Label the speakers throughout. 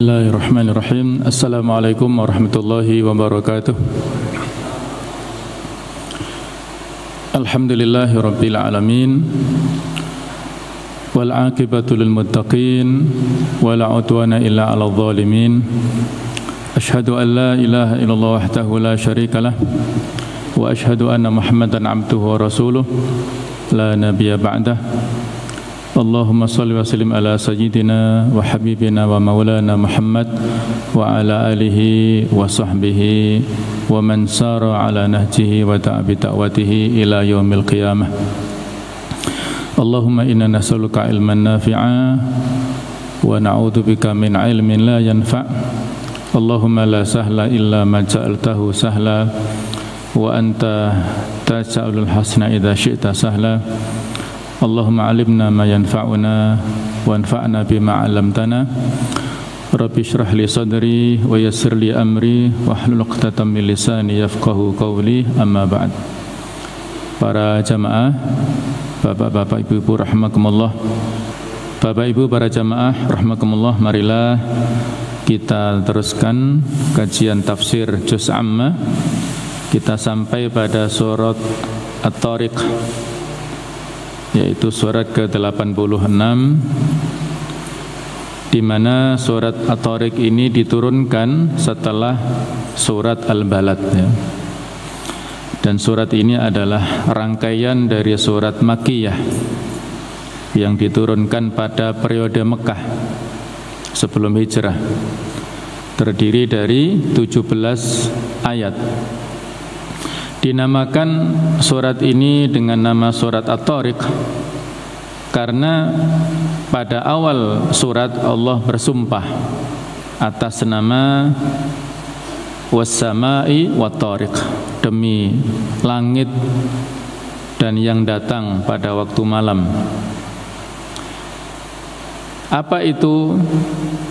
Speaker 1: Bismillahirrahmanirrahim. Assalamualaikum warahmatullahi wabarakatuh. Alhamdulillahi rabbil alamin. Wal aqibatu lil muttaqin wala udwana illa 'alal zalimin. Asyhadu an la ilaha illallah wahdahu la syarikalah wa asyhadu anna Muhammadan 'abduhu wa rasuluh la nabiyya ba'dah. Allahumma salli wa sallim ala sayyidina wa habibina wa maulana Muhammad wa ala alihi wa sahbihi wa man sara ala nahjihi wa ta'bi ta'watihi ila yaumil qiyamah. Allahumma inna nas'aluka ilman nafi'a wa na'udzubika min ilmin la yanfa'. Allahumma la sahla illa ma ja'altahu sahla wa anta taj'alul hasana idza syi'ta sahla. Allahumma alimna ma yanfa'una wa anfa'na bima 'allamtana. Rabbi shrah li sadri wa yassir li amri wa hlul 'uqdatam min lisani yafqahu qawli. Amma ba'd. Para jamaah, bapak-bapak, ibu-ibu rahimakumullah. Bapak Ibu para jamaah rahimakumullah, marilah kita teruskan kajian tafsir juz amma. Kita sampai pada surat At-Tariq, yaitu surat ke-86, di mana surat At-Tariq ini diturunkan setelah surat Al-Balad, ya. Dan surat ini adalah rangkaian dari surat Makkiyah yang diturunkan pada periode Mekah sebelum hijrah, terdiri dari 17 ayat. Dinamakan surat ini dengan nama surat At-Tariq karena pada awal surat Allah bersumpah atas nama was-sama'i wat-tariq, demi langit dan yang datang pada waktu malam. Apa itu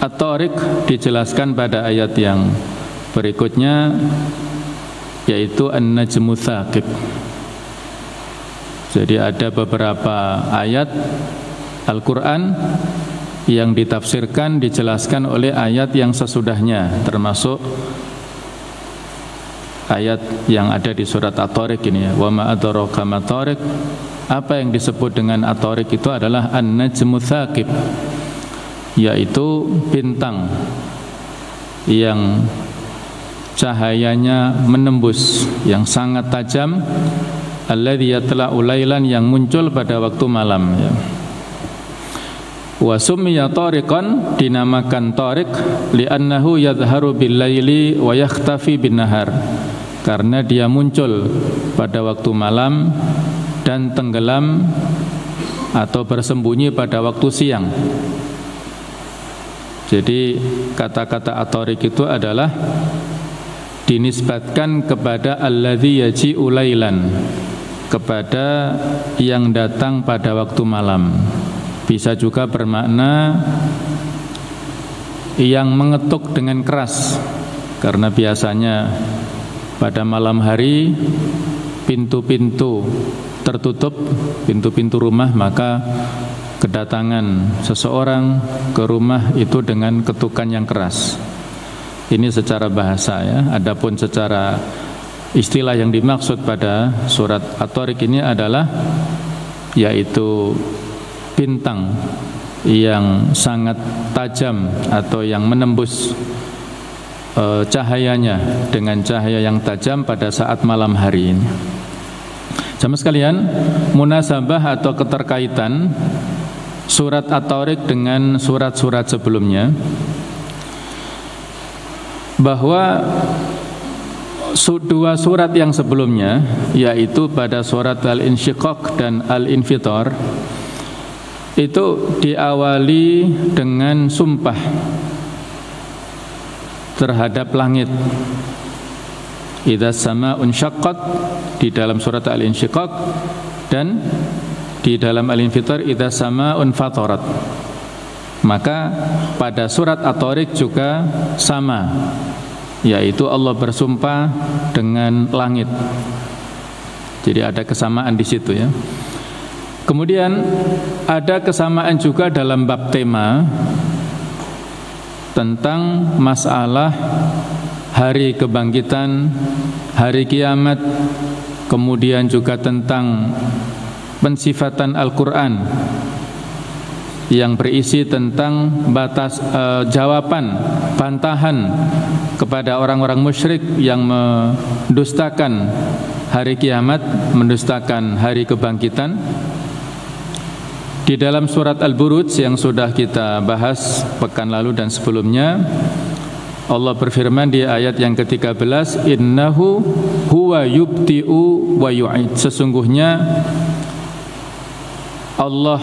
Speaker 1: At-Tariq dijelaskan pada ayat yang berikutnya, yaitu An-Najmu Tsaqib. Jadi ada beberapa ayat Al-Quran yang ditafsirkan, dijelaskan oleh ayat yang sesudahnya, termasuk ayat yang ada di surat At-Tariq ini, ya. Wa ma adraka ma tariq. Apa yang disebut dengan At-Tariq itu adalah An-Najmu Tsaqib, yaitu bintang yang cahayanya menembus, yang sangat tajam, alladzi yatla'u lailan, yang muncul pada waktu malam, ya. Wa summiya tariqan, dinamakan tariq li'annahu yadhharu bil laili wa yakhtafi bin nahar, karena dia muncul pada waktu malam dan tenggelam atau bersembunyi pada waktu siang. Jadi kata-kata At-Tariq itu adalah dinisbatkan kepada alladzi yaji'u lailan, kepada yang datang pada waktu malam. Bisa juga bermakna yang mengetuk dengan keras, karena biasanya pada malam hari pintu-pintu tertutup, pintu-pintu rumah, maka kedatangan seseorang ke rumah itu dengan ketukan yang keras. Ini secara bahasa, ya. Adapun secara istilah yang dimaksud pada surat At-Tariq ini adalah yaitu bintang yang sangat tajam atau yang menembus cahayanya dengan cahaya yang tajam pada saat malam hari ini. Jamaah sekalian, munasabah atau keterkaitan surat At-Tariq dengan surat-surat sebelumnya, bahwa dua surat yang sebelumnya, yaitu pada surat Al-Insyiqaq dan Al-Infitar, itu diawali dengan sumpah terhadap langit. Idza sama'un syaqqat di dalam surat Al-Insyiqaq, dan di dalam Al-Infitar idza sama'un fatarat. Maka pada surat At-Tariq juga sama, yaitu Allah bersumpah dengan langit. Jadi ada kesamaan di situ, ya. Kemudian ada kesamaan juga dalam bab tema, tentang masalah hari kebangkitan, hari kiamat, kemudian juga tentang pensifatan Al-Quran yang berisi tentang jawaban, bantahan kepada orang-orang musyrik yang mendustakan hari kiamat, mendustakan hari kebangkitan. Di dalam surat Al-Buruj yang sudah kita bahas pekan lalu dan sebelumnya, Allah berfirman di ayat yang ke-13, innahu huwa yubti'u wa yu'id. Sesungguhnya Allah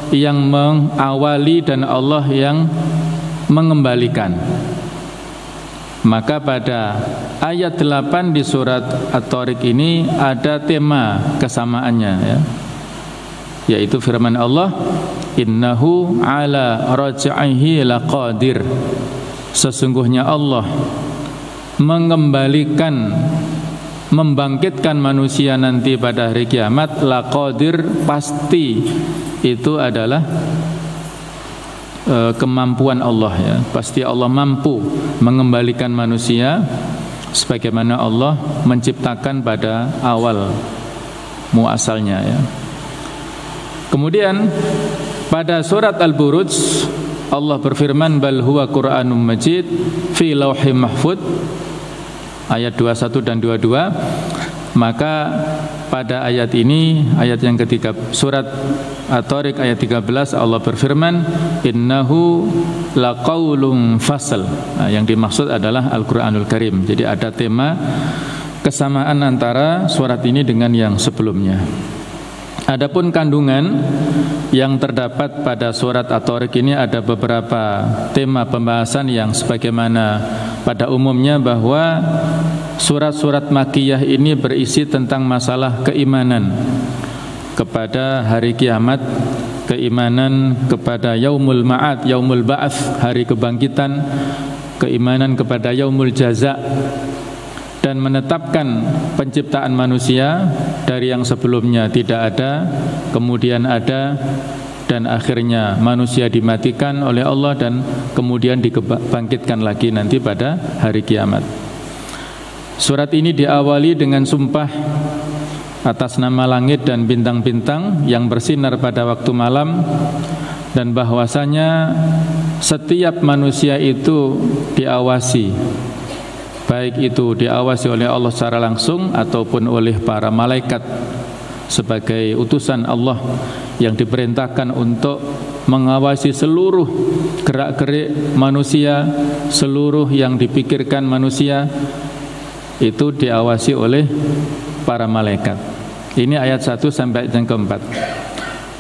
Speaker 1: yang mengawali dan Allah yang mengembalikan. Maka pada ayat 8 di surat At-Tariq ini ada tema kesamaannya, ya, yaitu firman Allah, innahu ala raj'ihi laqadir. Sesungguhnya Allah mengembalikan, membangkitkan manusia nanti pada hari kiamat, laqadir, pasti itu adalah kemampuan Allah, ya. Pasti Allah mampu mengembalikan manusia sebagaimana Allah menciptakan pada awal muasalnya, ya. Kemudian pada surat Al-Buruj Allah berfirman, bal huwa Qur'anum Majid fi lauhim mahfud, ayat 21 dan 22. Maka pada ayat ini, ayat yang ketiga, surat At-Tariq ayat 13, Allah berfirman, innahu laqaulun fasl. Nah, yang dimaksud adalah Al-Qur'anul Karim. Jadi ada tema kesamaan antara surat ini dengan yang sebelumnya. Adapun kandungan yang terdapat pada surat At-Tariq ini ada beberapa tema pembahasan yang sebagaimana pada umumnya bahwa surat-surat Makkiyah ini berisi tentang masalah keimanan kepada hari kiamat, keimanan kepada yaumul ma'ad, yaumul ba'ats, hari kebangkitan, keimanan kepada yaumul jaza, dan menetapkan penciptaan manusia dari yang sebelumnya tidak ada, kemudian ada, dan akhirnya manusia dimatikan oleh Allah dan kemudian dibangkitkan lagi nanti pada hari kiamat. Surat ini diawali dengan sumpah atas nama langit dan bintang-bintang yang bersinar pada waktu malam, dan bahwasanya setiap manusia itu diawasi, baik itu diawasi oleh Allah secara langsung ataupun oleh para malaikat sebagai utusan Allah yang diperintahkan untuk mengawasi seluruh gerak-gerik manusia, seluruh yang dipikirkan manusia itu diawasi oleh para malaikat. Ini ayat 1 sampai ayat yang keempat.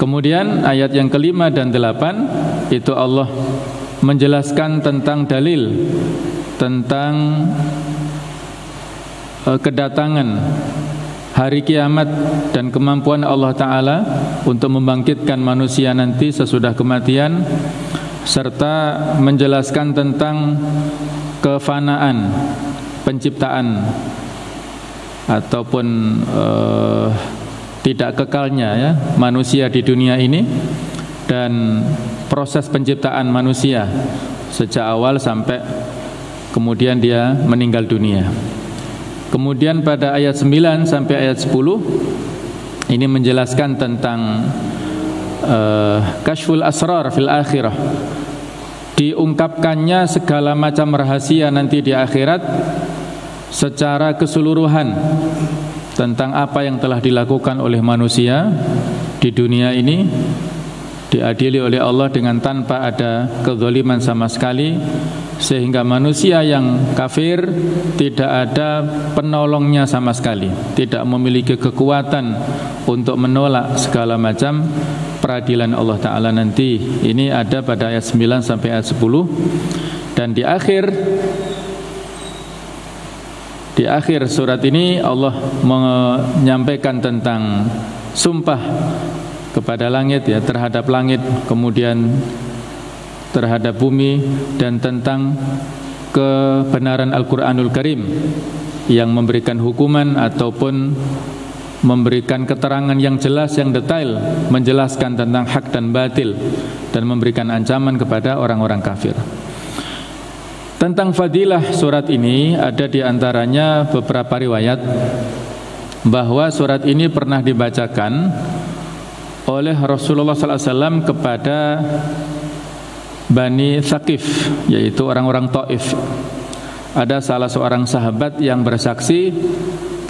Speaker 1: Kemudian ayat yang kelima dan 8 itu Allah menjelaskan tentang dalil, tentang kedatangan hari kiamat dan kemampuan Allah Ta'ala untuk membangkitkan manusia nanti sesudah kematian, serta menjelaskan tentang kefanaan penciptaan ataupun tidak kekalnya, ya, manusia di dunia ini, dan proses penciptaan manusia sejak awal sampai kemudian dia meninggal dunia. Kemudian pada ayat 9 sampai ayat 10 ini menjelaskan tentang kashful asrar fil akhirah, diungkapkannya segala macam rahasia nanti di akhirat secara keseluruhan tentang apa yang telah dilakukan oleh manusia di dunia ini, diadili oleh Allah dengan tanpa ada kezaliman sama sekali, sehingga manusia yang kafir tidak ada penolongnya sama sekali, tidak memiliki kekuatan untuk menolak segala macam peradilan Allah Ta'ala nanti. Ini ada pada ayat 9 sampai ayat 10. Dan di akhir surat ini Allah menyampaikan tentang sumpah kepada langit, ya, terhadap langit, kemudian terhadap bumi, dan tentang kebenaran Al-Qur'anul Karim yang memberikan hukuman ataupun memberikan keterangan yang jelas, yang detail, menjelaskan tentang hak dan batil, dan memberikan ancaman kepada orang-orang kafir. Tentang fadilah surat ini ada di antaranya beberapa riwayat bahwa surat ini pernah dibacakan oleh Rasulullah SAW kepada Bani Thaqif, yaitu orang-orang Taif. Ada salah seorang sahabat yang bersaksi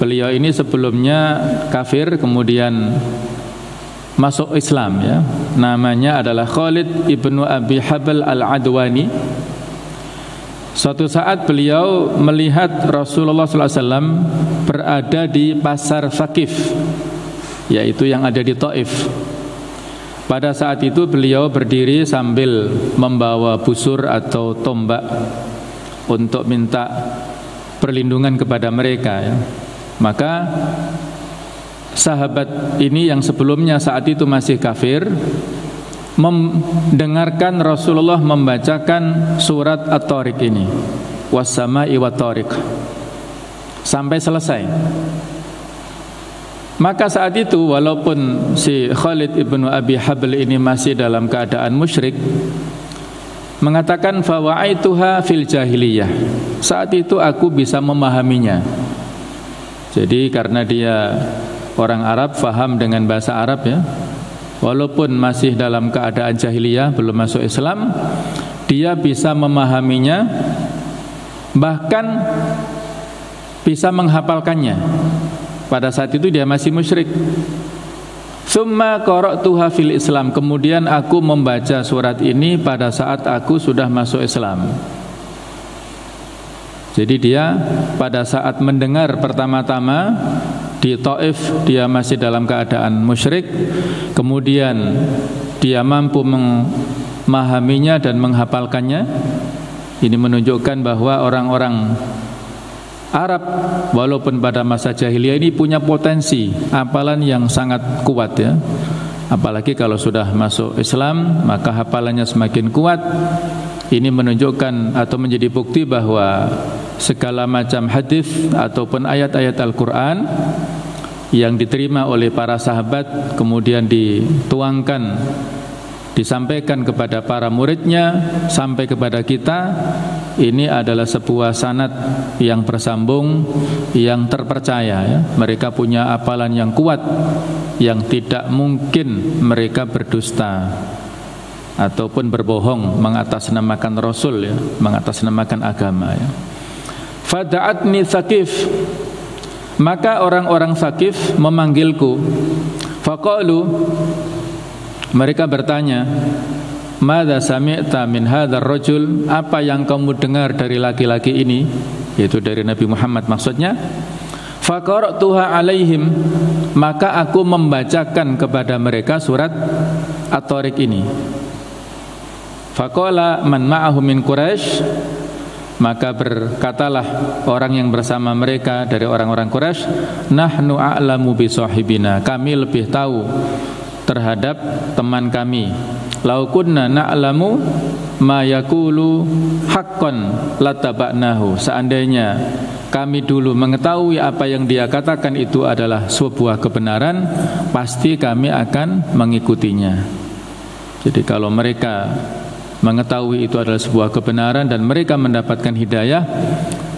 Speaker 1: beliau ini sebelumnya kafir kemudian masuk Islam, ya. Namanya adalah Khalid ibnu Abi Habal al-Adwani. Suatu saat beliau melihat Rasulullah SAW berada di pasar Thaqif, yaitu yang ada di Taif. Pada saat itu beliau berdiri sambil membawa busur atau tombak untuk minta perlindungan kepada mereka, ya. Maka sahabat ini yang sebelumnya saat itu masih kafir mendengarkan Rasulullah membacakan surat At-Tariq ini, was-sama'i wat-tariq, sampai selesai. Maka saat itu walaupun si Khalid ibnu Abi Habl ini masih dalam keadaan musyrik, mengatakan fawa'aituha fil jahiliyah, saat itu aku bisa memahaminya. Jadi karena dia orang Arab, faham dengan bahasa Arab, ya. Walaupun masih dalam keadaan jahiliyah, belum masuk Islam, dia bisa memahaminya, bahkan bisa menghafalkannya. Pada saat itu dia masih musyrik. Tsumma qara'tuha fil Islam, kemudian aku membaca surat ini pada saat aku sudah masuk Islam. Jadi dia pada saat mendengar pertama-tama di Taif dia masih dalam keadaan musyrik, kemudian dia mampu memahaminya dan menghafalkannya. Ini menunjukkan bahwa orang-orang Arab walaupun pada masa jahiliyah ini punya potensi hafalan yang sangat kuat, ya. Apalagi kalau sudah masuk Islam maka hafalannya semakin kuat. Ini menunjukkan atau menjadi bukti bahwa segala macam hadis ataupun ayat-ayat Al-Quran yang diterima oleh para sahabat kemudian dituangkan, disampaikan kepada para muridnya sampai kepada kita, ini adalah sebuah sanad yang bersambung, yang terpercaya, ya. Mereka punya hafalan yang kuat, yang tidak mungkin mereka berdusta ataupun berbohong mengatasnamakan Rasul, ya, mengatasnamakan agama, ya. Fada'atni Thaqif, maka orang-orang Thaqif memanggilku. Faqalu, mereka bertanya, madza sami'ta min hadzal rajul, apa yang kamu dengar dari laki-laki ini, yaitu dari Nabi Muhammad maksudnya. Faqara'tuha alaihim, maka aku membacakan kepada mereka surat At-Tariq ini. Faqala man ma'ahu min Quraisy, maka berkatalah orang yang bersama mereka dari orang-orang Quraisy, nahnu a'lamu bi sahibina, kami lebih tahu terhadap teman kami. Lau kunna na'lamu ma yaqulu haqqan lataba'nahu, seandainya kami dulu mengetahui apa yang dia katakan itu adalah sebuah kebenaran, pasti kami akan mengikutinya. Jadi kalau mereka mengetahui itu adalah sebuah kebenaran dan mereka mendapatkan hidayah,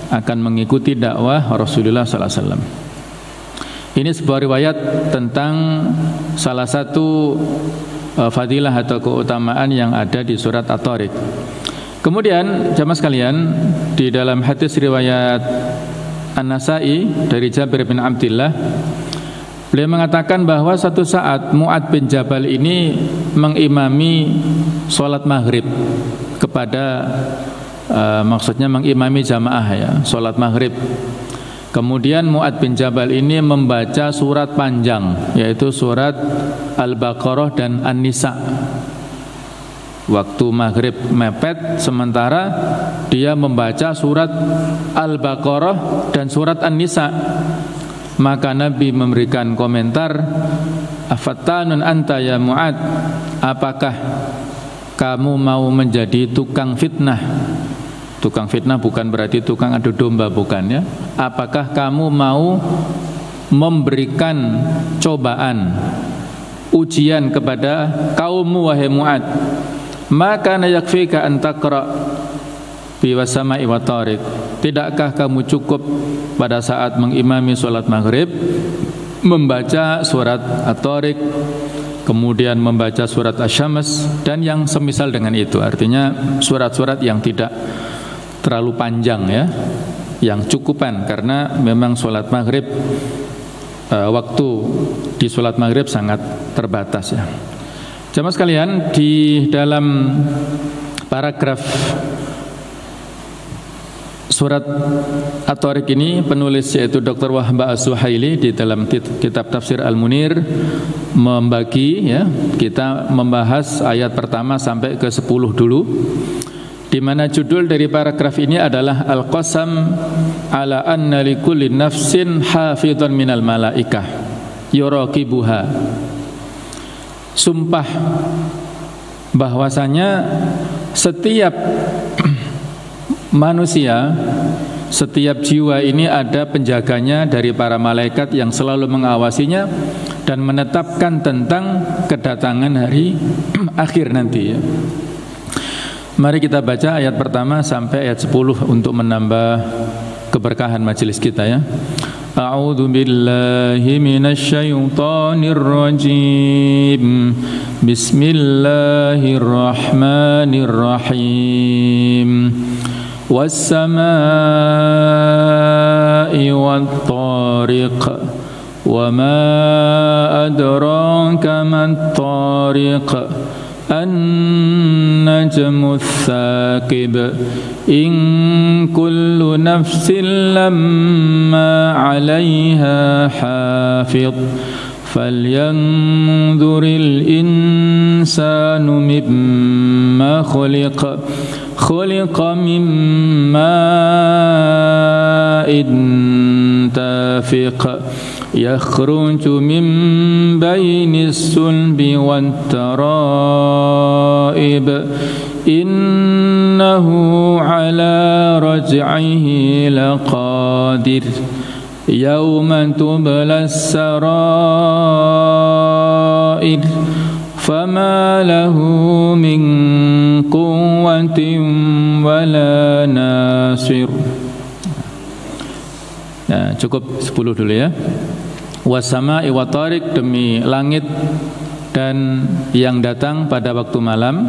Speaker 1: akan mengikuti dakwah Rasulullah SAW. Ini sebuah riwayat tentang salah satu fadilah atau keutamaan yang ada di surat At-Tariq. Kemudian jamaah sekalian, di dalam hadis riwayat An-Nasa'i dari Jabir bin Abdullah, beliau mengatakan bahwa suatu saat Mu'ad bin Jabal ini mengimami sholat maghrib kepada maksudnya mengimami jamaah, ya, sholat maghrib. Kemudian Mu'ad bin Jabal ini membaca surat panjang, yaitu surat Al-Baqarah dan An-Nisa. Waktu maghrib mepet, sementara dia membaca surat Al-Baqarah dan surat An-Nisa. Maka Nabi memberikan komentar, afattanun anta ya Mu'ad, apakah kamu mau menjadi tukang fitnah? Tukang fitnah bukan berarti tukang adu domba, bukan, ya. Apakah kamu mau memberikan cobaan, ujian kepada kaummu wahai Mu'ad? Maka yakfika an taqra, biwasama'i wa tariq. Tidakkah kamu cukup pada saat mengimami sholat maghrib membaca surat At-Tariq, kemudian membaca surat Asy-Syams dan yang semisal dengan itu? Artinya surat-surat yang tidak terlalu panjang ya, yang cukupan, karena memang sholat maghrib waktu di sholat maghrib sangat terbatas ya. Jamaah sekalian, di dalam paragraf surat At-Tariq ini penulis yaitu Dr. Wahbah As-Suhaili di dalam kitab Tafsir Al-Munir membagi ya, kita membahas ayat pertama sampai ke 10 dulu, di mana judul dari paragraf ini adalah Al-Qasam ala anna likulli nafsin hafidhan minal malaikah yuraqibuha. Sumpah bahwasanya setiap manusia, setiap jiwa ini ada penjaganya dari para malaikat yang selalu mengawasinya dan menetapkan tentang kedatangan hari akhir nanti ya. Mari kita baca ayat pertama sampai ayat 10 untuk menambah keberkahan majelis kita ya. A'udzu billahi minasy syaithanir rajim. Bismillahirrahmanirrahim. Was-samaa'i wat-tariq. Wa ma adraka mat-tariq. An-najmu ats-tsaqib. In kullu nafsin lamma 'alaiha hafidh. Falyanzuril insanu mimma khuliqa. Khuliqa min ma'in dafiq. Yakhruju min bainis sulbi wat taraib. Innahu ala raj'ihi laqadir. Yawma tublas sarair. Fama lahu min quwwatin wala nasir. Nah, cukup 10 dulu ya. Wasama'i wa tariq, demi langit dan yang datang pada waktu malam.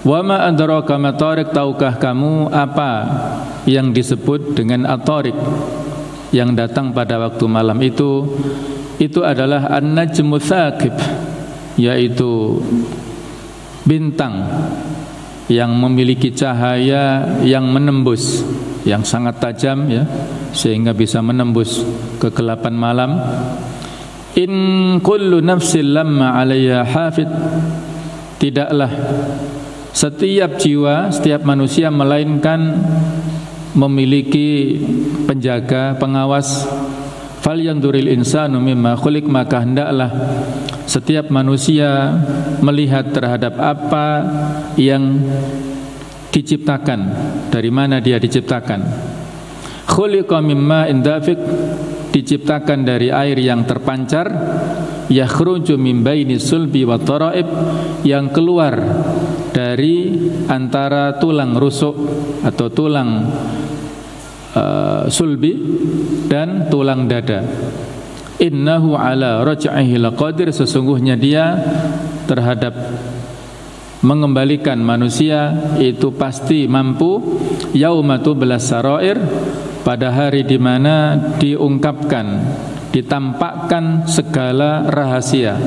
Speaker 1: Wa ma adraka ma tariq, tahukah kamu apa yang disebut dengan at-tariq, yang datang pada waktu malam itu adalah an-najmu tsaqib, yaitu bintang yang memiliki cahaya yang menembus, yang sangat tajam ya, sehingga bisa menembus kegelapan malam. In kullu nafsin lamma 'alaiha hafid, tidaklah setiap jiwa, setiap manusia melainkan memiliki penjaga, pengawas. Falyanzuril insanu mimma khuliq, maka hendaklah setiap manusia melihat terhadap apa yang diciptakan, dari mana dia diciptakan. Khuliqa mimma indafiq, diciptakan dari air yang terpancar. Yakhruju min baini sulbi wa taraib, yang keluar dari antara tulang rusuk atau tulang sulbi dan tulang dada. Innahu ala raj'ihi laqadir, sesungguhnya dia terhadap mengembalikan manusia itu pasti mampu. Yauma tublas sarair, pada hari di mana diungkapkan, ditampakkan segala rahasia.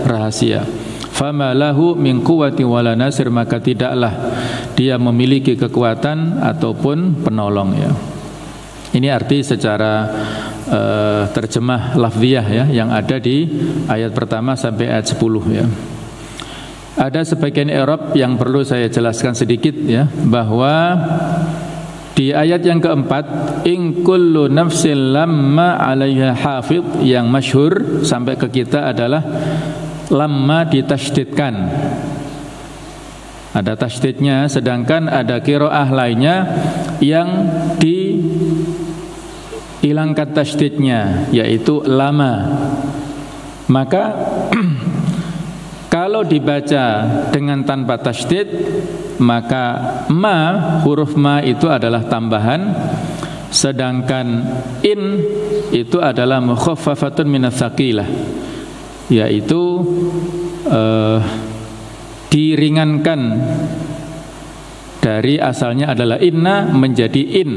Speaker 1: Fama lahu min quwwati wala nasir, maka tidaklah dia memiliki kekuatan ataupun penolong ya. Ini arti secara terjemah lafziyah ya, yang ada di ayat pertama sampai ayat 10 ya. Ada sebagian i'rab yang perlu saya jelaskan sedikit ya, bahwa di ayat yang keempat, in kullu nafsin lamma 'alaiha hafidh, yang masyhur sampai ke kita adalah lamma ditasydidkan, ada tasydidnya, sedangkan ada qiraah lainnya yang dihilangkan tasydidnya, yaitu lama. Maka kalau dibaca dengan tanpa tasydid maka huruf ma itu adalah tambahan, sedangkan in itu adalah mukhaffafatun minas tsaqilah, yaitu diringankan dari asalnya adalah inna menjadi in,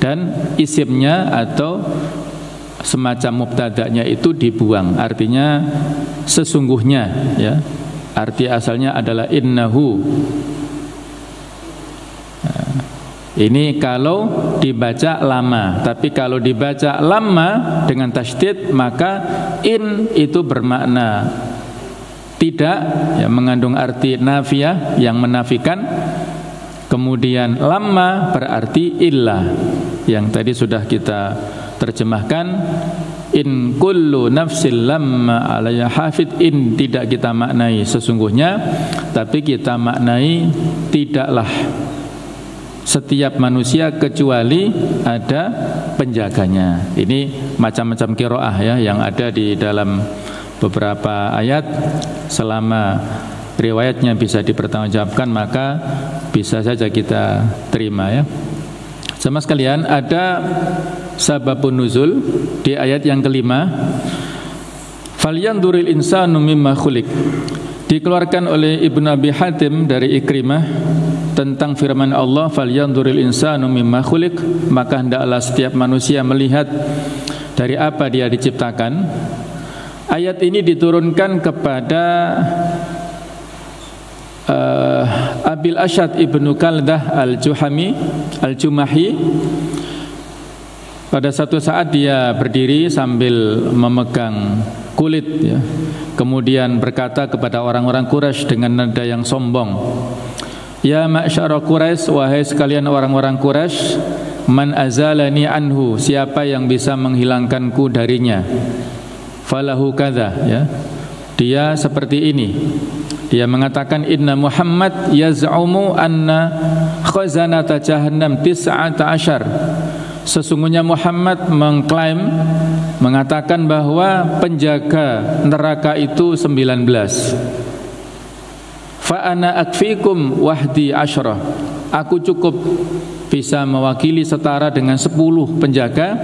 Speaker 1: dan isimnya atau semacam mubtada'nya itu dibuang, artinya sesungguhnya, ya. Arti asalnya adalah innahu. Ini kalau dibaca lama, tapi kalau dibaca lama dengan tasydid maka in itu bermakna tidak, ya, mengandung arti nafiyah yang menafikan. Kemudian lama berarti illa yang tadi sudah kita terjemahkan. In kullu nafsin lamma 'alaiha hafid, in tidak kita maknai sesungguhnya, tapi kita maknai tidaklah setiap manusia kecuali ada penjaganya. Ini macam-macam qiraah, ya, yang ada di dalam beberapa ayat. Selama riwayatnya bisa dipertanggungjawabkan maka bisa saja kita terima, ya. Sama sekalian, ada sababun nuzul di ayat yang kelima. Falyanzuril insanu mimma khuliq, dikeluarkan oleh Ibnu Abi Hatim dari Ikrimah tentang firman Allah, falyanzuril insanu mimma khuliq, maka hendaklah setiap manusia melihat dari apa dia diciptakan. Ayat ini diturunkan kepada Abil Asyad Ibnu Kaldah Al-Jumahi. Pada satu saat dia berdiri sambil memegang kulit, ya. Kemudian berkata kepada orang-orang Quraisy dengan nada yang sombong, ya ma'syara Quraisy, wahai sekalian orang-orang Quraisy, man azalani anhu, siapa yang bisa menghilangkanku darinya, falahu kadza, ya. Dia seperti ini. Dia mengatakan inna Muhammad yaz'umu anna khazanata jahannam 19. Sesungguhnya Muhammad mengklaim, mengatakan bahwa penjaga neraka itu 19. Fa ana akfikum wahdi 10. Aku cukup bisa mewakili setara dengan 10 penjaga.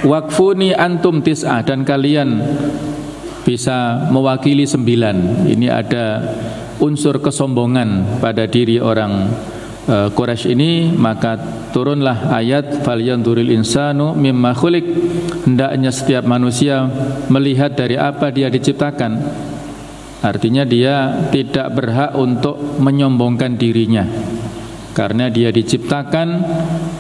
Speaker 1: Wakfuni antum 9, dan kalian bisa mewakili 9. Ini ada unsur kesombongan pada diri orang Quraisy ini. Maka turunlah ayat falyanzuril insanu mimma khuliq, hendaknya setiap manusia melihat dari apa dia diciptakan. Artinya dia tidak berhak untuk menyombongkan dirinya, karena dia diciptakan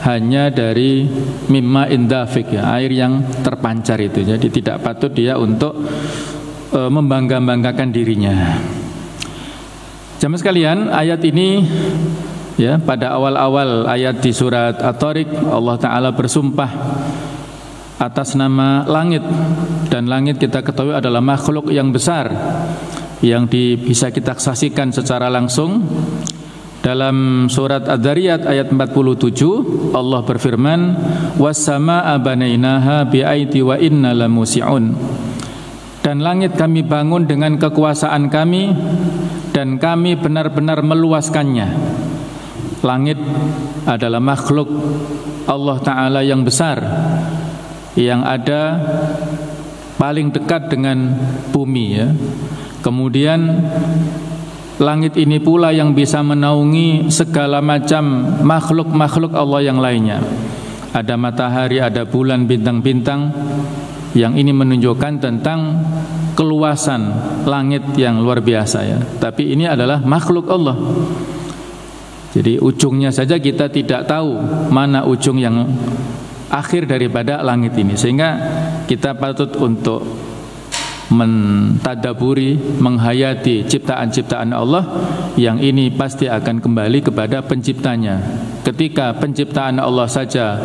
Speaker 1: hanya dari mimma indafik, ya, air yang terpancar itu. Jadi tidak patut dia untuk membangga-banggakan dirinya. Jamaah sekalian, ayat ini, ya, pada awal-awal ayat di surat At-Tariq, Allah Ta'ala bersumpah atas nama langit. Dan langit kita ketahui adalah makhluk yang besar, yang bisa kita saksikan secara langsung. Dalam surat Ad-Dariyat ayat 47, Allah berfirman, was-samaa'a banainaha bi'aidi wa inna lamusi'un. Dan langit kami bangun dengan kekuasaan kami, dan kami benar-benar meluaskannya. Langit adalah makhluk Allah Ta'ala yang besar, yang ada paling dekat dengan bumi, ya. Kemudian langit ini pula yang bisa menaungi segala macam makhluk-makhluk Allah yang lainnya. Ada matahari, ada bulan, bintang-bintang. Yang ini menunjukkan tentang keluasan langit yang luar biasa, ya. Tapi ini adalah makhluk Allah. Jadi ujungnya saja kita tidak tahu mana ujung yang akhir daripada langit ini. Sehingga kita patut untuk mentadaburi, menghayati ciptaan-ciptaan Allah yang ini pasti akan kembali kepada penciptanya. Ketika penciptaan Allah saja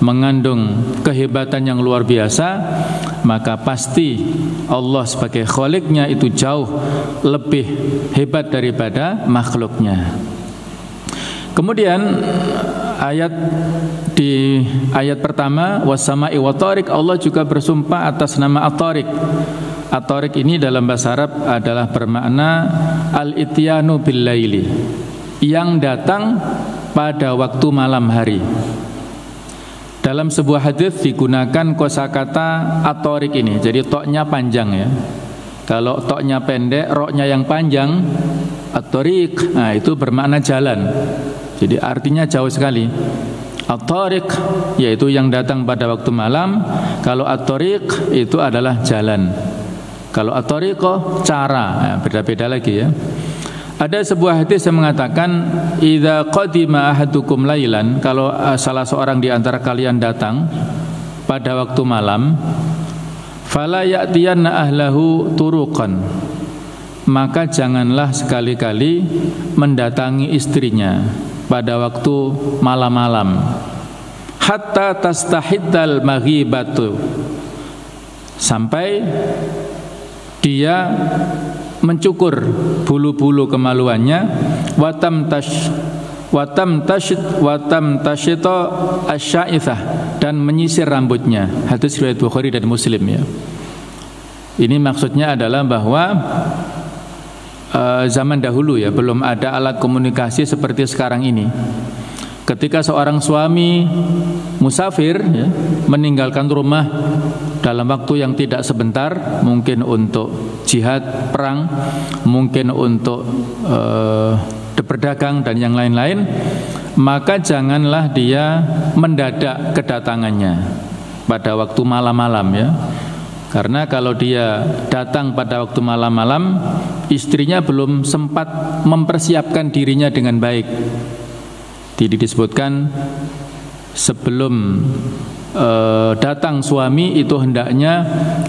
Speaker 1: mengandung kehebatan yang luar biasa, maka pasti Allah sebagai Khaliqnya itu jauh lebih hebat daripada makhluknya. Kemudian di ayat pertama was-sama'i wat-tariq, Allah juga bersumpah atas nama At-Tariq. At-Tariq ini dalam bahasa Arab adalah bermakna al-ityanu bil-laili, yang datang pada waktu malam hari. Dalam sebuah hadis digunakan kosakata at-tariq ini. Jadi toknya panjang ya. Kalau toknya pendek, roknya yang panjang, at-tariq. Nah, itu bermakna jalan. Jadi artinya jauh sekali. At-tariq yaitu yang datang pada waktu malam. Kalau at-tariq itu adalah jalan. Kalau at-tariqah cara. Nah, beda-beda lagi ya. Ada sebuah hadis yang mengatakan idza qadima ahadukum lailan, kalau salah seorang di antara kalian datang pada waktu malam, fala ya'tiyanna ahlahu turuqan, maka janganlah sekali-kali mendatangi istrinya pada waktu malam-malam, hatta tastahiddal maghibatu, sampai dia mencukur bulu-bulu kemaluannya, watam tashito asy'aithah, dan menyisir rambutnya. Hadis riwayat Bukhari dan Muslim ya. Ini maksudnya adalah bahwa zaman dahulu ya, belum ada alat komunikasi seperti sekarang ini. Ketika seorang suami musafir ya, meninggalkan rumah dalam waktu yang tidak sebentar, mungkin untuk jihad, perang, mungkin untuk berdagang dan yang lain-lain, maka janganlah dia mendadak kedatangannya pada waktu malam-malam ya. Karena kalau dia datang pada waktu malam-malam, istrinya belum sempat mempersiapkan dirinya dengan baik. Jadi disebutkan sebelum datang suami itu hendaknya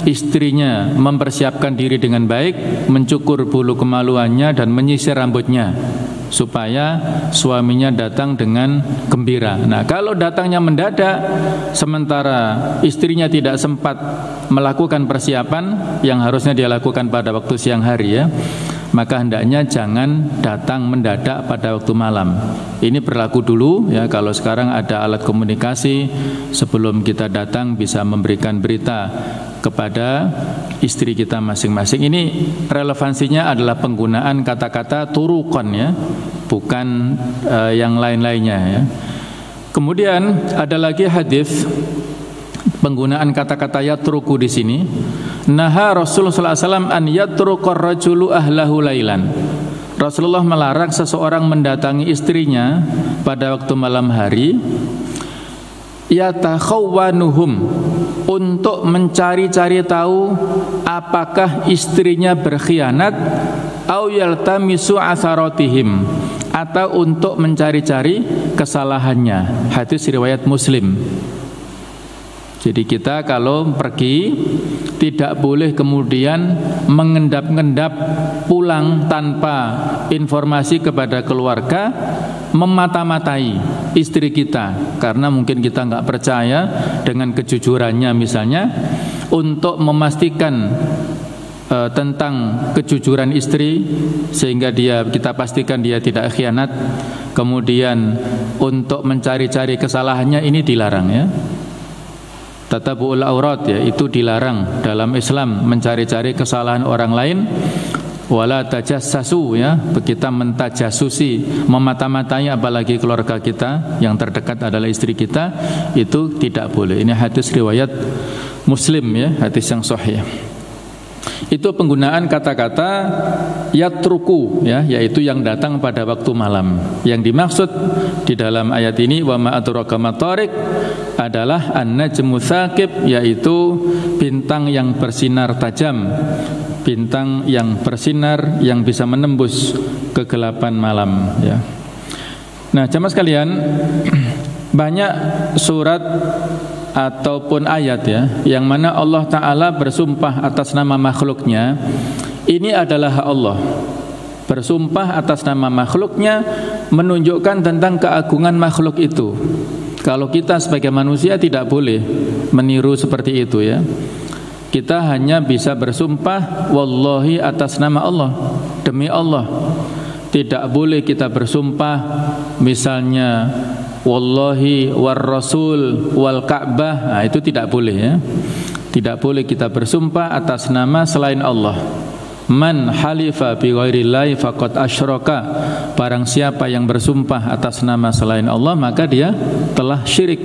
Speaker 1: istrinya mempersiapkan diri dengan baik, mencukur bulu kemaluannya dan menyisir rambutnya supaya suaminya datang dengan gembira. Nah, kalau datangnya mendadak sementara istrinya tidak sempat melakukan persiapan yang harusnya dia lakukan pada waktu siang hari ya, maka hendaknya jangan datang mendadak pada waktu malam. Ini berlaku dulu ya, kalau sekarang ada alat komunikasi, sebelum kita datang bisa memberikan berita kepada istri kita masing-masing. Ini relevansinya adalah penggunaan kata-kata turuqan ya, bukan yang lain-lainnya ya. Kemudian ada lagi hadis penggunaan kata-kata yatruku di sini. Naha Rasulullah SAW an yatruqar rajulu ahlahu lailan. Rasulullah melarang seseorang mendatangi istrinya pada waktu malam hari, yatakhawwanuhum, untuk mencari-cari tahu apakah istrinya berkhianat, au yaltamisu atharatihim, atau untuk mencari-cari kesalahannya. Hadis riwayat Muslim. Jadi kita kalau pergi tidak boleh kemudian mengendap-endap pulang tanpa informasi kepada keluarga, memata-matai istri kita karena mungkin kita nggak percaya dengan kejujurannya misalnya. Untuk memastikan tentang kejujuran istri sehingga kita pastikan dia tidak khianat, kemudian untuk mencari-cari kesalahannya, ini dilarang ya. Tatabu'ul aurat ya, itu dilarang dalam Islam, mencari-cari kesalahan orang lain. Wala tajassasu ya, kita mentajasusi, memata-matai apalagi keluarga kita, yang terdekat adalah istri kita, itu tidak boleh. Ini hadis riwayat Muslim ya, hadis yang sahih. Itu penggunaan kata-kata yatruku ya, yaitu yang datang pada waktu malam. Yang dimaksud di dalam ayat ini wa ma adraka ma tariq adalah an-najmu tsaqib, yaitu bintang yang bersinar tajam, bintang yang bersinar yang bisa menembus kegelapan malam ya. Nah, jamaah sekalian, banyak surat ataupun ayat ya, yang mana Allah Ta'ala bersumpah atas nama makhluknya. Ini adalah hak Allah. Bersumpah atas nama makhluknya menunjukkan tentang keagungan makhluk itu. Kalau kita sebagai manusia tidak boleh meniru seperti itu ya. Kita hanya bisa bersumpah wallahi atas nama Allah, demi Allah. Tidak boleh kita bersumpah misalnya wallahi war rasul wal ka'bah, nah, itu tidak boleh ya. Tidak boleh kita bersumpah atas nama selain Allah. Man halifa bi ghairillahi faqad asyraka. Barang siapa yang bersumpah atas nama selain Allah, maka dia telah syirik.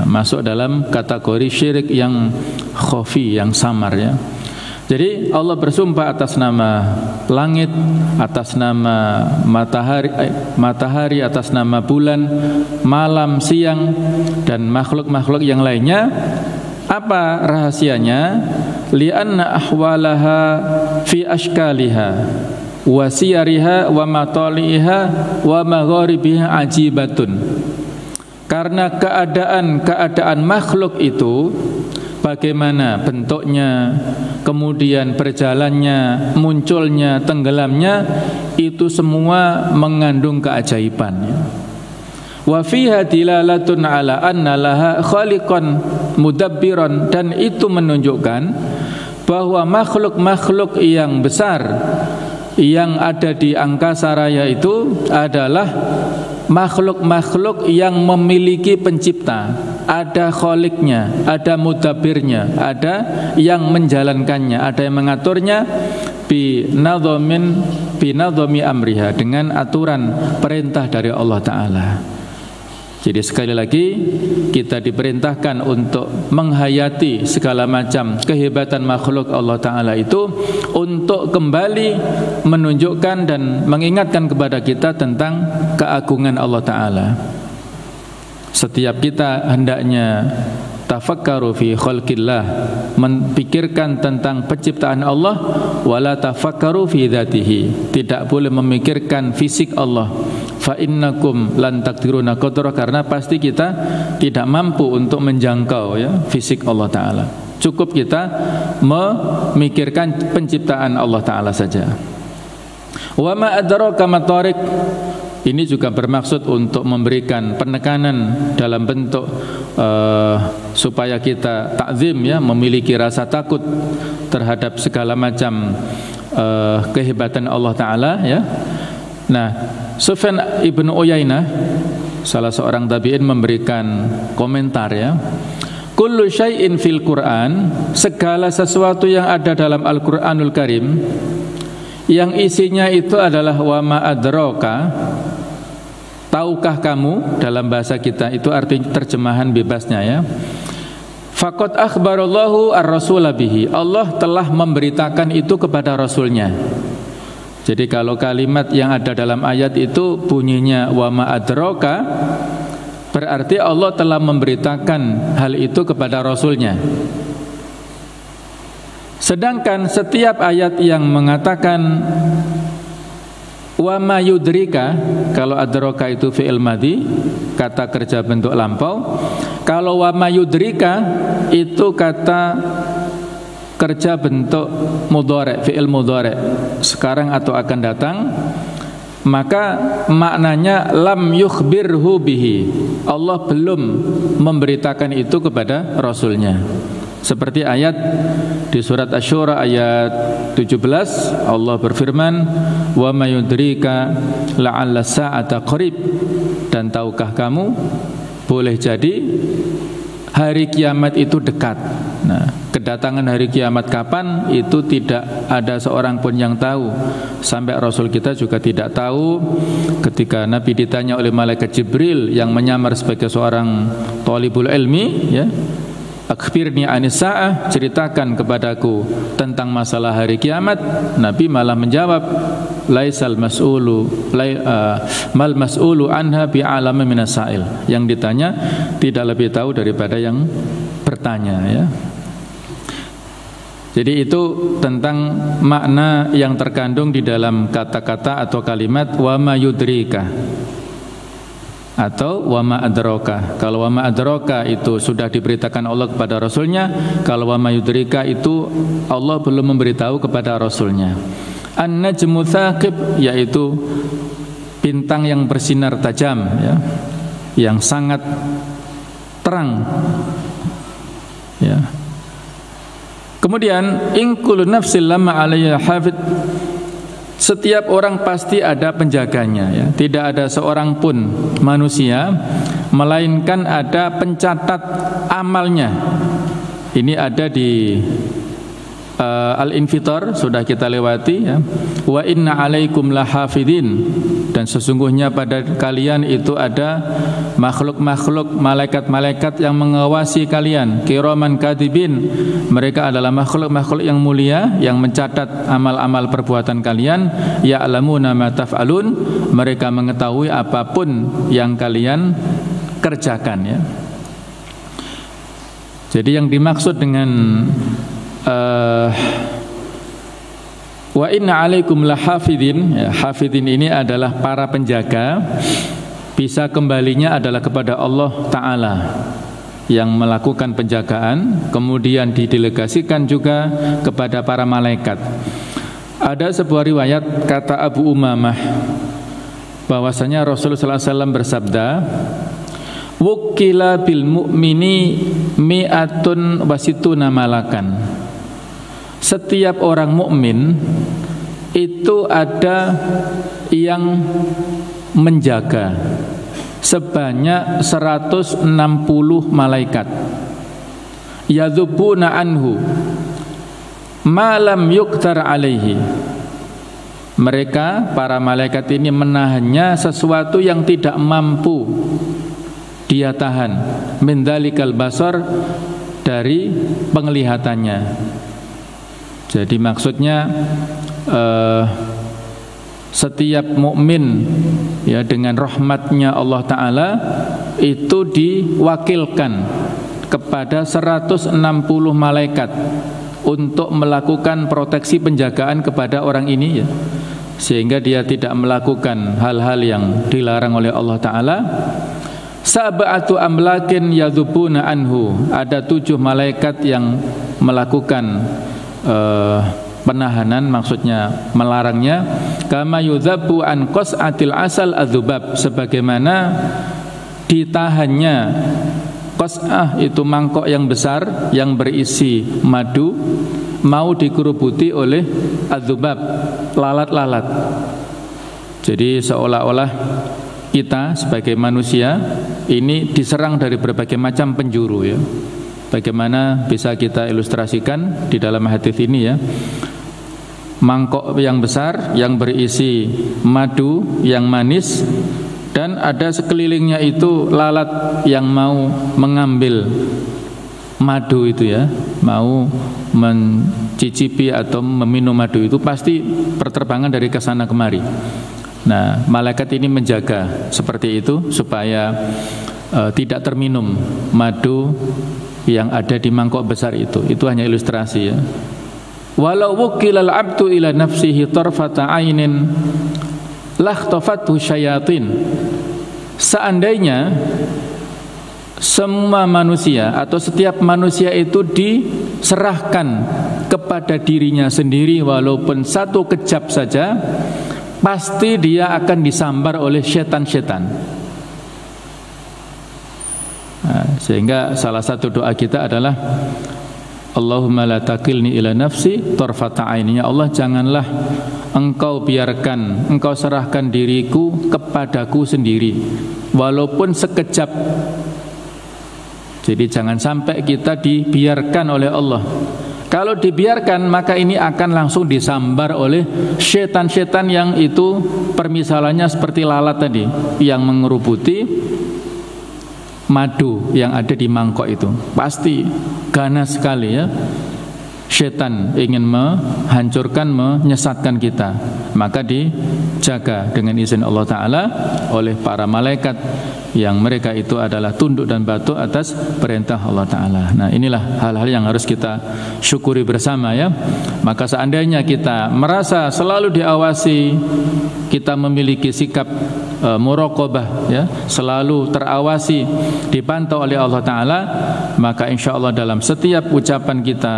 Speaker 1: Masuk dalam kategori syirik yang khafi, yang samar ya. Jadi Allah bersumpah atas nama langit, atas nama matahari, atas nama bulan, malam, siang, dan makhluk-makhluk yang lainnya. Apa rahasianya? Li'anna ahwalaha fi ashkaliha wa siyariha wa mataliha wa magharibiha ajibatun. Karena keadaan makhluk itu, bagaimana bentuknya, kemudian berjalannya, munculnya, tenggelamnya, itu semua mengandung keajaiban. Wa fiha dilalatun ala anna laha khaliqan mudabbiran, dan itu menunjukkan bahwa makhluk-makhluk yang besar yang ada di angkasa raya itu adalah makhluk-makhluk yang memiliki pencipta. Ada khaliknya, ada mudabbirnya, ada yang menjalankannya, ada yang mengaturnya bi nadhami amriha, dengan aturan perintah dari Allah Ta'ala. Jadi sekali lagi kita diperintahkan untuk menghayati segala macam kehebatan makhluk Allah Ta'ala itu, untuk kembali menunjukkan dan mengingatkan kepada kita tentang keagungan Allah Ta'ala. Setiap kita hendaknya tafakkaru fi khalqillah, memikirkan tentang penciptaan Allah, wala tafakkaru fi dzatihi, tidak boleh memikirkan fisik Allah. Fa innakum lan taqdiruna qadra, karena pasti kita tidak mampu untuk menjangkau ya fisik Allah Ta'ala. Cukup kita memikirkan penciptaan Allah Ta'ala saja. Wa ma adraka ma tariq, ini juga bermaksud untuk memberikan penekanan dalam bentuk supaya kita takzim ya, memiliki rasa takut terhadap segala macam kehebatan Allah Ta'ala ya. Nah, Sufyan ibn Uyainah, salah seorang tabi'in, memberikan komentar ya. Kullu syai'in fil Qur'an, segala sesuatu yang ada dalam Al-Qur'anul Karim yang isinya itu adalah wa ma adraka, tahukah kamu, dalam bahasa kita itu arti terjemahan bebasnya ya. Faqad akhbarallahu ar-rasula bihi, Allah telah memberitakan itu kepada Rasulnya. Jadi kalau kalimat yang ada dalam ayat itu bunyinya wa ma adraka, berarti Allah telah memberitakan hal itu kepada Rasulnya. Sedangkan setiap ayat yang mengatakan wa ma yudrika, kalau adraka itu fi'il madhi, kata kerja bentuk lampau. Kalau wa ma yudrika itu kata kerja bentuk mudhari', fi'il mudhari', sekarang atau akan datang. Maka maknanya lam yukhbirhu bihi, Allah belum memberitakan itu kepada Rasulnya. Seperti ayat di surat Asy-Syura ayat 17, Allah berfirman, wa ma yudrika la'alla sa'ata qarib, dan tahukah kamu, boleh jadi hari kiamat itu dekat. Nah, kedatangan hari kiamat kapan itu tidak ada seorang pun yang tahu. Sampai Rasul kita juga tidak tahu. Ketika Nabi ditanya oleh malaikat Jibril yang menyamar sebagai seorang thalibul ilmi ya, akhbirni anis sa'ah, ceritakan kepadaku tentang masalah hari kiamat, Nabi malah menjawab, laisal mas'ulu mal mas'ulu anha bi'alama minas sa'il, yang ditanya tidak lebih tahu daripada yang bertanya ya. Jadi itu tentang makna yang terkandung di dalam kata-kata atau kalimat wa ma yudrika atau wa ma adraka. Kalau wa ma adraka itu sudah diberitakan Allah kepada Rasulnya, kalau wa ma yudrika itu Allah belum memberitahu kepada Rasulnya. An-najmu thaqib, yaitu bintang yang bersinar tajam ya, yang sangat terang ya. Kemudian in kullu nafsin lamma 'alaiha hafid, setiap orang pasti ada penjaganya ya. Tidak ada seorang pun manusia melainkan ada pencatat amalnya. Ini ada di Al-Infitar sudah kita lewati ya. Wa inna alaikum lahafidin, dan sesungguhnya pada kalian itu ada makhluk-makhluk, malaikat-malaikat yang mengawasi kalian. Kiraman katibin, mereka adalah makhluk-makhluk yang mulia yang mencatat amal-amal perbuatan kalian. Ya'lamuna ma taf'alun, mereka mengetahui apapun yang kalian kerjakan ya. Jadi yang dimaksud dengan wa inna alaikum lahafidin ya, hafidin ini adalah para penjaga, bisa kembalinya adalah kepada Allah Ta'ala yang melakukan penjagaan, kemudian didelegasikan juga kepada para malaikat. Ada sebuah riwayat kata Abu Umamah bahwasanya Rasulullah SAW bersabda, wukila bil mu'mini mi'atun wasituna malakan. Setiap orang mukmin itu ada yang menjaga sebanyak 160 malaikat. Yadzubuna anhu ma lam yuqtar alaihi. Mereka para malaikat ini menahannya sesuatu yang tidak mampu dia tahan, min dzalikal basar, dari penglihatannya. Jadi maksudnya setiap mukmin ya dengan rahmatnya Allah Ta'ala itu diwakilkan kepada 160 malaikat untuk melakukan proteksi penjagaan kepada orang ini ya, sehingga dia tidak melakukan hal-hal yang dilarang oleh Allah Ta'ala. Sab'atu amlakin yadzubuna anhu, ada 7 malaikat yang melakukan penahanan, maksudnya melarangnya. Kama yudzabu an qas'atil asal adzubab, sebagaimana ditahannya qas'ah, itu mangkok yang besar yang berisi madu, mau dikerubuti oleh adzubab, lalat-lalat. Jadi seolah-olah kita sebagai manusia ini diserang dari berbagai macam penjuru ya. Bagaimana bisa kita ilustrasikan di dalam hadis ini ya? Mangkok yang besar yang berisi madu yang manis, dan ada sekelilingnya itu lalat yang mau mengambil madu itu ya, mau mencicipi atau meminum madu itu, pasti berterbangan dari kesana kemari. Nah, malaikat ini menjaga seperti itu supaya tidak terminum madu yang ada di mangkok besar itu. Itu hanya ilustrasi ya. Walau wukilal abdu ila nafsihi tarfata ainin lakhtafathu syayatin. Seandainya semua manusia atau setiap manusia itu diserahkan kepada dirinya sendiri walaupun satu kejap saja, pasti dia akan disambar oleh setan-setan. Nah, sehingga salah satu doa kita adalah Allahumma la takilni ila nafsi tarfata aini. Ya Allah, janganlah engkau biarkan, engkau serahkan diriku kepadaku sendiri walaupun sekejap. Jadi jangan sampai kita dibiarkan oleh Allah. Kalau dibiarkan, maka ini akan langsung disambar oleh setan-setan yang itu permisalannya seperti lalat tadi yang mengerubuti madu yang ada di mangkok itu. Pasti ganas sekali ya. Setan ingin menghancurkan, menyesatkan kita. Maka dijaga dengan izin Allah Ta'ala oleh para malaikat yang mereka itu adalah tunduk dan patuh atas perintah Allah Ta'ala. Nah, inilah hal-hal yang harus kita syukuri bersama ya. Maka seandainya kita merasa selalu diawasi, kita memiliki sikap muraqabah ya, selalu terawasi, dipantau oleh Allah Ta'ala, maka insya Allah dalam setiap ucapan kita,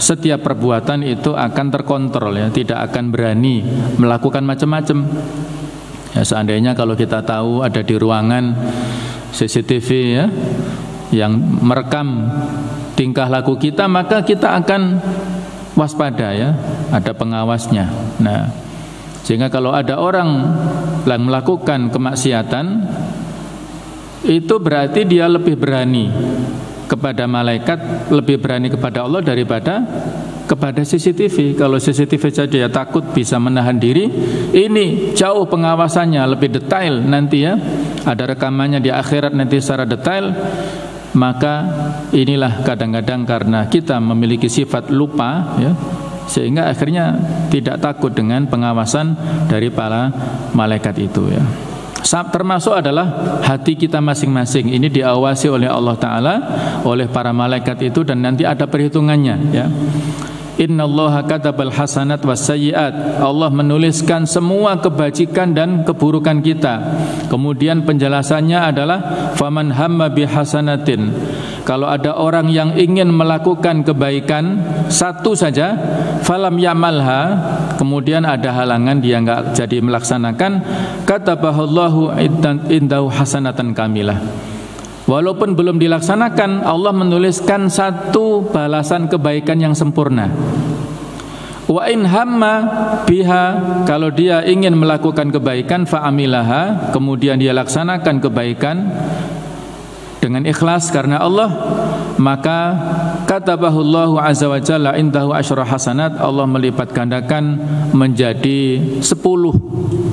Speaker 1: setiap perbuatan itu akan terkontrol ya, tidak akan berani melakukan macam-macam. Ya, seandainya kalau kita tahu ada di ruangan CCTV ya yang merekam tingkah laku kita, maka kita akan waspada ya, ada pengawasnya. Nah, sehingga kalau ada orang yang melakukan kemaksiatan, itu berarti dia lebih berani kepada malaikat, lebih berani kepada Allah daripada kepada CCTV. Kalau CCTV saja ya takut bisa menahan diri, ini jauh pengawasannya lebih detail nanti ya, ada rekamannya di akhirat nanti secara detail. Maka inilah kadang-kadang karena kita memiliki sifat lupa ya, sehingga akhirnya tidak takut dengan pengawasan dari para malaikat itu ya. Termasuk adalah hati kita masing-masing ini diawasi oleh Allah Ta'ala, oleh para malaikat itu, dan nanti ada perhitungannya ya. Innallaha katabal hasanat wassayyi'at. Allah menuliskan semua kebajikan dan keburukan kita. Kemudian penjelasannya adalah faman hamma bihasanatin. Kalau ada orang yang ingin melakukan kebaikan satu saja, falam yamalha, kemudian ada halangan dia enggak jadi melaksanakan, katabahallahu indahu hasanatan kamilah. Walaupun belum dilaksanakan, Allah menuliskan satu balasan kebaikan yang sempurna. Wa in hamma biha, kalau dia ingin melakukan kebaikan fa'amilaha, kemudian dia laksanakan kebaikan dengan ikhlas karena Allah, maka katabahullahu azza wa jalla indahu asyra hasanat. Allah melipat gandakan menjadi 10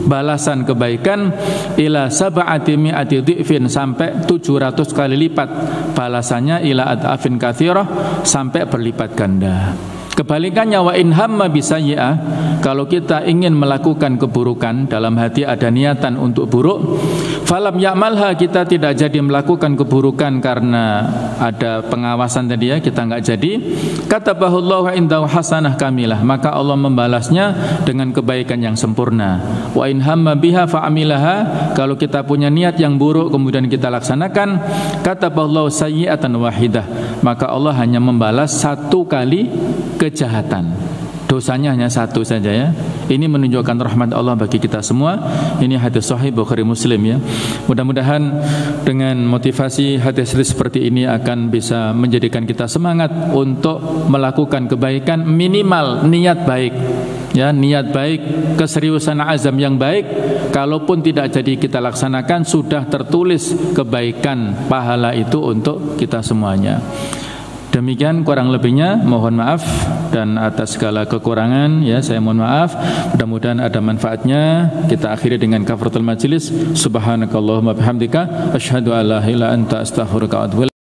Speaker 1: balasan kebaikan ila sab'ati mi'ati dhi'fin, sampai 700 kali lipat balasannya, ila ad'afin katsirah, sampai berlipat ganda. Kebalikannya wa in hamma bisayyi'ah, kalau kita ingin melakukan keburukan, dalam hati ada niatan untuk buruk, falam ya'malha, kita tidak jadi melakukan keburukan karena ada pengawasan tadi ya, kita enggak jadi, katabahullahu indahu hasanah kamilah, maka Allah membalasnya dengan kebaikan yang sempurna. Wa in hamma biha fa'amilaha, kalau kita punya niat yang buruk kemudian kita laksanakan, katabahullahu sayyi'atan wahidah, maka Allah hanya membalas satu kali kejahatan, dosanya hanya satu saja ya. Ini menunjukkan rahmat Allah bagi kita semua. Ini hadis sahih Bukhari Muslim ya. Mudah-mudahan dengan motivasi hadis seperti ini akan bisa menjadikan kita semangat untuk melakukan kebaikan, minimal niat baik ya, niat baik, keseriusan azam yang baik. Kalaupun tidak jadi kita laksanakan, sudah tertulis kebaikan pahala itu untuk kita semuanya. Demikian kurang lebihnya, mohon maaf, dan atas segala kekurangan ya saya mohon maaf. Mudah-mudahan ada manfaatnya. Kita akhiri dengan kafaratul majlis. Subhanakallahumma bihamdika asyhadu an la ilaha illa anta astaghfiruka wa atubu ilaik.